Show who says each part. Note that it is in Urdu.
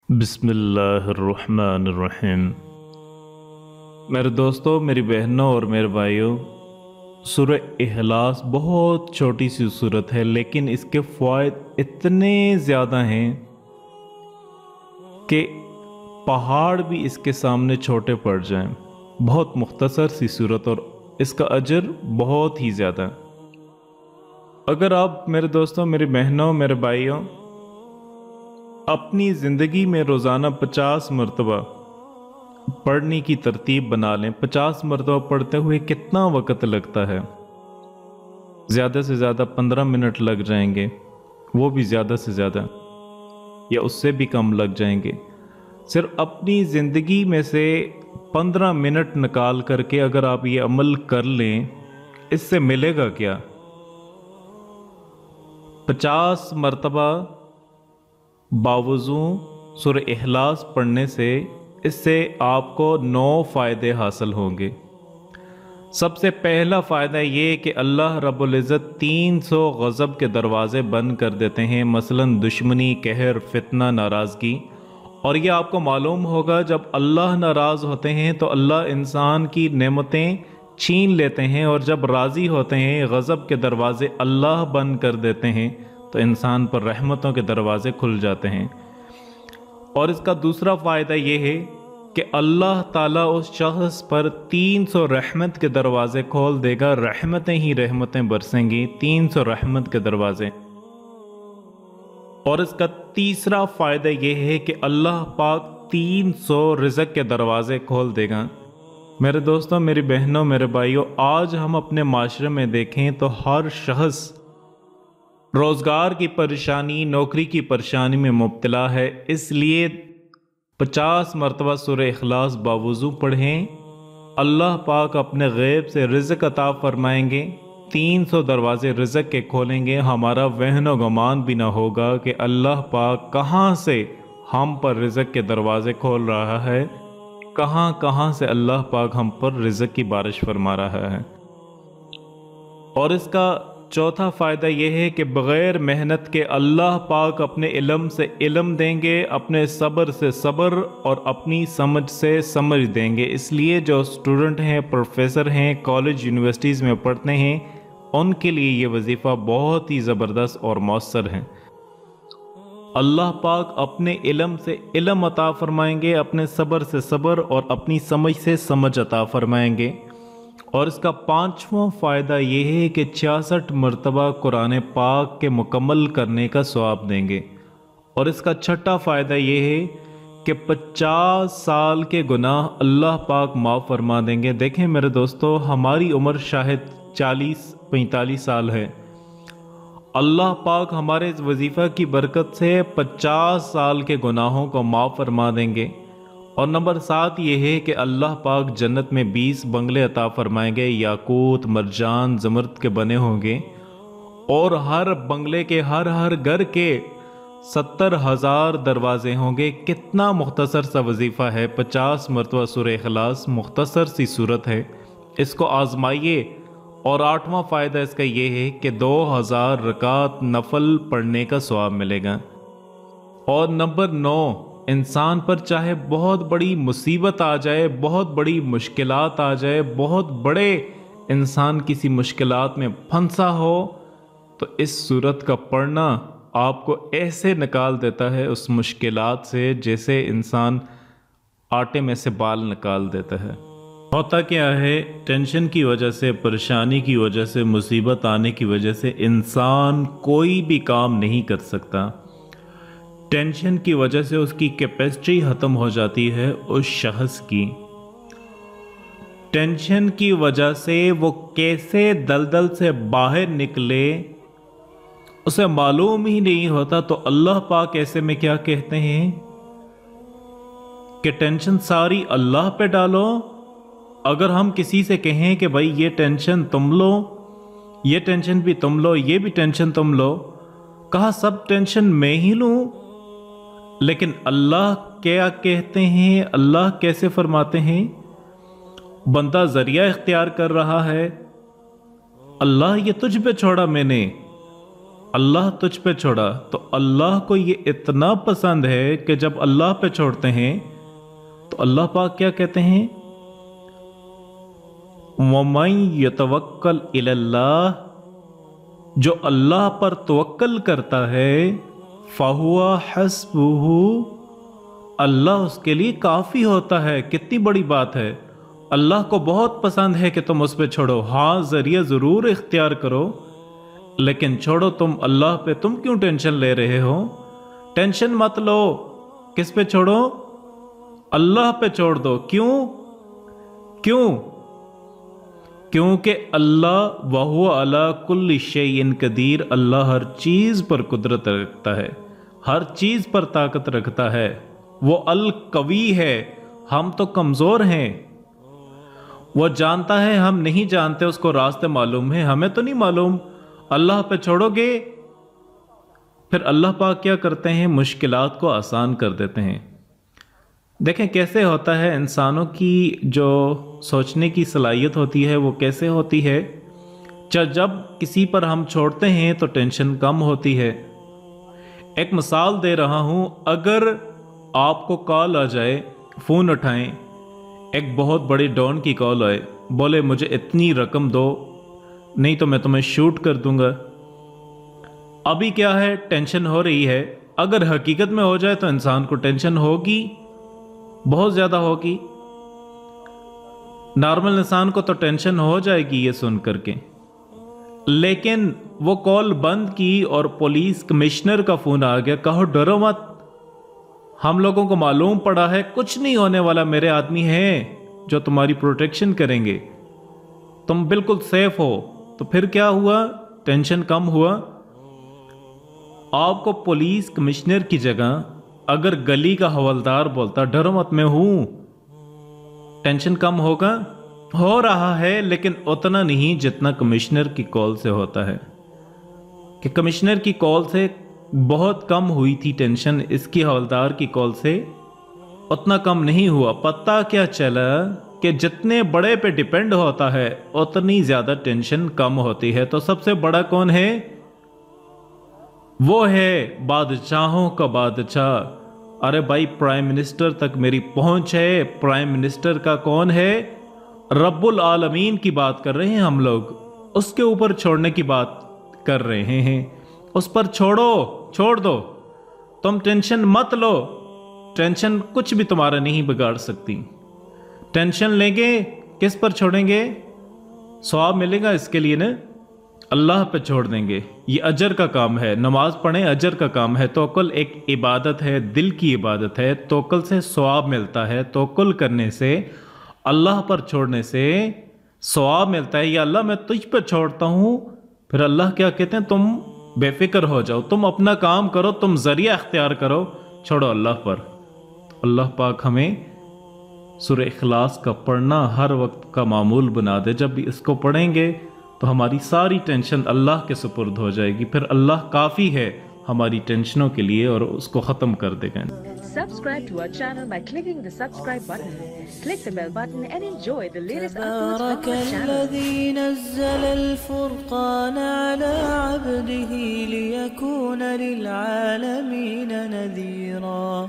Speaker 1: بسم اللہ الرحمن الرحیم۔ میرے دوستوں، میری بہنوں اور میرے بھائیوں، سورہ اخلاص بہت چھوٹی سی صورت ہے، لیکن اس کے فوائد اتنے زیادہ ہیں کہ پہاڑ بھی اس کے سامنے چھوٹے پڑ جائیں۔ بہت مختصر سی صورت اور اس کا اجر بہت ہی زیادہ۔ اگر آپ میرے دوستوں، میری بہنوں، میرے بھائیوں، اپنی زندگی میں روزانہ 50 مرتبہ پڑھنے کی ترتیب بنا لیں، 50 مرتبہ پڑھتے ہوئے کتنا وقت لگتا ہے؟ زیادہ سے زیادہ 15 منٹ لگ جائیں گے، وہ بھی زیادہ سے زیادہ، یا اس سے بھی کم لگ جائیں گے۔ صرف اپنی زندگی میں سے 15 منٹ نکال کر کے اگر آپ یہ عمل کر لیں، اس سے ملے گا کیا؟ 50 مرتبہ باوضو سورہ اخلاص پڑھنے سے اس سے آپ کو 9 فائدے حاصل ہوں گے۔ سب سے پہلا فائدہ یہ کہ اللہ رب العزت 300 غضب کے دروازے بند کر دیتے ہیں، مثلا دشمنی، قہر، فتنہ، ناراضگی۔ اور یہ آپ کو معلوم ہوگا، جب اللہ ناراض ہوتے ہیں تو اللہ انسان کی نعمتیں چھین لیتے ہیں، اور جب راضی ہوتے ہیں غضب کے دروازے اللہ بند کر دیتے ہیں تو انسان پر رحمتوں کے دروازے کھل جاتے ہیں۔ اور اس کا دوسرا فائدہ یہ ہے کہ اللہ تعالیٰ اس شخص پر 300 رحمت کے دروازے کھول دے گا، رحمتیں ہی رحمتیں برسیں گی، 300 رحمت کے دروازے۔ اور اس کا تیسرا فائدہ یہ ہے کہ اللہ پاک 300 رزق کے دروازے کھول دے گا۔ میرے دوستوں، میری بہنوں، میرے بھائیوں، آج ہم اپنے معاشرے میں دیکھیں تو ہر شخص روزگار کی پریشانی، نوکری کی پریشانی میں مبتلا ہے، اس لیے 50 مرتبہ سورہ اخلاص باوضو پڑھیں، اللہ پاک اپنے غیب سے رزق عطا فرمائیں گے، 300 دروازے رزق کے کھولیں گے۔ ہمارا وہن و گمان بھی نہ ہوگا کہ اللہ پاک کہاں سے ہم پر رزق کے دروازے کھول رہا ہے، کہاں کہاں سے اللہ پاک ہم پر رزق کی بارش فرما رہا ہے۔ اور اس کا چوتھا فائدہ یہ ہے کہ بغیر محنت کے اللہ پاک اپنے علم سے علم دیں گے، اپنے صبر سے صبر اور اپنی سمجھ سے سمجھ دیں گے۔ اس لیے جو اسٹوڈنٹ ہیں، پروفیسر ہیں، کالج یونیورسٹیز میں پڑھتے ہیں، ان کے لیے یہ وظیفہ بہت ہی زبردست اور مؤثر ہے۔ اللہ پاک اپنے علم سے علم عطا فرمائیں گے، اپنے صبر سے صبر اور اپنی سمجھ سے سمجھ عطا فرمائیں گے۔ اور اس کا 5واں فائدہ یہ ہے کہ 66 مرتبہ قرآن پاک کے مکمل کرنے کا ثواب دیں گے۔ اور اس کا 6واں فائدہ یہ ہے کہ 50 سال کے گناہ اللہ پاک معاف فرما دیں گے۔ دیکھیں میرے دوستو، ہماری عمر شاید 40-45 سال ہے، اللہ پاک ہمارے اس وظیفہ کی برکت سے 50 سال کے گناہوں کو معاف فرما دیں گے۔ اور نمبر 7 یہ ہے کہ اللہ پاک جنت میں 20 بنگلے عطا فرمائیں گے، یاقوت، مرجان، زمرد کے بنے ہوں گے، اور ہر بنگلے کے ہر گھر کے 70,000 دروازے ہوں گے۔ کتنا مختصر سا وظیفہ ہے، 50 مرتبہ سورہ اخلاص، مختصر سی صورت ہے، اس کو آزمائیے۔ اور 8واں فائدہ اس کا یہ ہے کہ 2000 رکعت نفل پڑھنے کا ثواب ملے گا۔ اور نمبر 9، انسان پر چاہے بہت بڑی مصیبت آ جائے، بہت بڑی مشکلات آ جائے، بہت بڑے انسان کسی مشکلات میں پھنسا ہو، تو اس سورت کا پڑھنا آپ کو ایسے نکال دیتا ہے اس مشکلات سے جیسے انسان آٹے میں سے بال نکال دیتا ہے۔ ہوتا کیا ہے، ٹینشن کی وجہ سے، پریشانی کی وجہ سے، مصیبت آنے کی وجہ سے انسان کوئی بھی کام نہیں کر سکتا۔ ٹینشن کی وجہ سے اس کی کیپیسٹی ختم ہو جاتی ہے، اس شخص کی ٹینشن کی وجہ سے وہ کیسے دلدل سے باہر نکلے اسے معلوم ہی نہیں ہوتا۔ تو اللہ پاک ایسے میں کیا کہتے ہیں کہ ٹینشن ساری اللہ پہ ڈالو۔ اگر ہم کسی سے کہیں کہ بھائی یہ ٹینشن تم لو، یہ ٹینشن بھی تم لو، یہ بھی ٹینشن تم لو، کہا سب ٹینشن میں ہی لوں؟ لیکن اللہ کیا کہتے ہیں، اللہ کیسے فرماتے ہیں؟ بندہ ذریعہ اختیار کر رہا ہے، اللہ یہ تجھ پہ چھوڑا میں نے، اللہ تجھ پہ چھوڑا تو اللہ کو یہ اتنا پسند ہے کہ جب اللہ پہ چھوڑتے ہیں تو اللہ پاک کیا کہتے ہیں؟ وَمَن يَتَوَكَّلْ إِلَى اللَّهِ، جو اللہ پر توکل کرتا ہے فَهُوَ حَسْبُهُ، اللہ اس کے لیے کافی ہوتا ہے۔ کتنی بڑی بات ہے، اللہ کو بہت پسند ہے کہ تم اس پہ چھوڑو۔ ہاں ذریعہ ضرور اختیار کرو لیکن چھوڑو تم اللہ پہ۔ تم کیوں ٹینشن لے رہے ہو؟ ٹینشن مت لو، کس پہ چھوڑو؟ اللہ پہ چھوڑ دو۔ کیوں؟ کیونکہ اللہ وَهُوَ عَلَى كُلِّ شَيْءٍ قدیر، اللہ ہر چیز پر قدرت رکھتا ہے، ہر چیز پر طاقت رکھتا ہے۔ وہ القوی ہے، ہم تو کمزور ہیں۔ وہ جانتا ہے ہم نہیں جانتے، اس کو راستے معلوم ہیں، ہمیں تو نہیں معلوم۔ اللہ پہ چھوڑو گے پھر اللہ پاک کیا کرتے ہیں؟ مشکلات کو آسان کر دیتے ہیں۔ دیکھیں کیسے ہوتا ہے، انسانوں کی جو سوچنے کی صلاحیت ہوتی ہے وہ کیسے ہوتی ہے۔ جب کسی پر ہم چھوڑتے ہیں تو ٹینشن کم ہوتی ہے۔ ایک مثال دے رہا ہوں، اگر آپ کو کال آ جائے، فون اٹھائیں، ایک بہت بڑی ڈون کی کال آئے، بولے مجھے اتنی رقم دو نہیں تو میں تمہیں شوٹ کر دوں گا۔ ابھی کیا ہے، ٹینشن ہو رہی ہے۔ اگر حقیقت میں ہو جائے تو انسان کو ٹینشن ہوگی، بہت زیادہ ہوگی۔ نارمل انسان کو تو ٹینشن ہو جائے گی یہ سن کر کے۔ لیکن وہ کال بند کی اور پولیس کمشنر کا فون آ گیا، کہو ڈرو مت، ہم لوگوں کو معلوم پڑا ہے کچھ نہیں ہونے والا، میرے آدمی ہیں جو تمہاری پروٹیکشن کریں گے، تم بالکل سیف ہو۔ تو پھر کیا ہوا؟ ٹینشن کم ہوا۔ آپ کو پولیس کمشنر کی جگہ اگر گلی کا حوالدار بولتا ڈرو مت میں ہوں، ٹینشن کم ہوگا؟ ہو رہا ہے لیکن اتنا نہیں جتنا کمشنر کی کال سے ہوتا ہے، کہ کمشنر کی کال سے بہت کم ہوئی تھی ٹینشن، اس کی حوالدار کی کال سے اتنا کم نہیں ہوا۔ پتہ کیا چلا کہ جتنے بڑے پہ ڈیپینڈ ہوتا ہے اتنی زیادہ ٹینشن کم ہوتی ہے۔ تو سب سے بڑا کون ہے؟ وہ ہے بادشاہوں کا بادشاہ۔ ارے بھائی پرائم منسٹر تک میری پہنچ ہے۔ پرائم منسٹر کا کون ہے؟ رب العالمین کی بات کر رہے ہیں ہم لوگ، اس کے اوپر چھوڑنے کی بات کر رہے ہیں۔ اس پر چھوڑ دو، تم ٹینشن مت لو، ٹینشن کچھ بھی تمہارا نہیں بگاڑ سکتی۔ ٹینشن لیں گے کس پر چھوڑیں گے؟ ثواب ملے گا اس کے لیے نا، اللہ پہ چھوڑ دیں گے، یہ اجر کا کام ہے۔ نماز پڑھیں اجر کا کام ہے، توکل ایک عبادت ہے، دل کی عبادت ہے، توکل سے ثواب ملتا ہے، توکل کرنے سے، اللہ پر چھوڑنے سے ثواب ملتا ہے۔ یا اللہ میں تجھ پہ چھوڑتا ہوں، پھر اللہ کیا کہتے ہیں؟ تم بے فکر ہو جاؤ، تم اپنا کام کرو، تم ذریعہ اختیار کرو، چھوڑو اللہ پر۔ اللہ پاک ہمیں سورہ اخلاص کا پڑھنا ہر وقت کا معمول بنا دے۔ جب بھی اس کو پڑھیں گے تو ہماری ساری ٹینشن اللہ کے سپرد ہو جائے گی، پھر اللہ کافی ہے ہماری ٹینشنوں کے لیے اور اس کو ختم کر دے گا۔
Speaker 2: Subscribe to our channel by clicking the subscribe button. Click the bell button and enjoy the latest uploads from our channel.
Speaker 3: الذي نزل الفرقان على عبده ليكون للعالمين نذيرا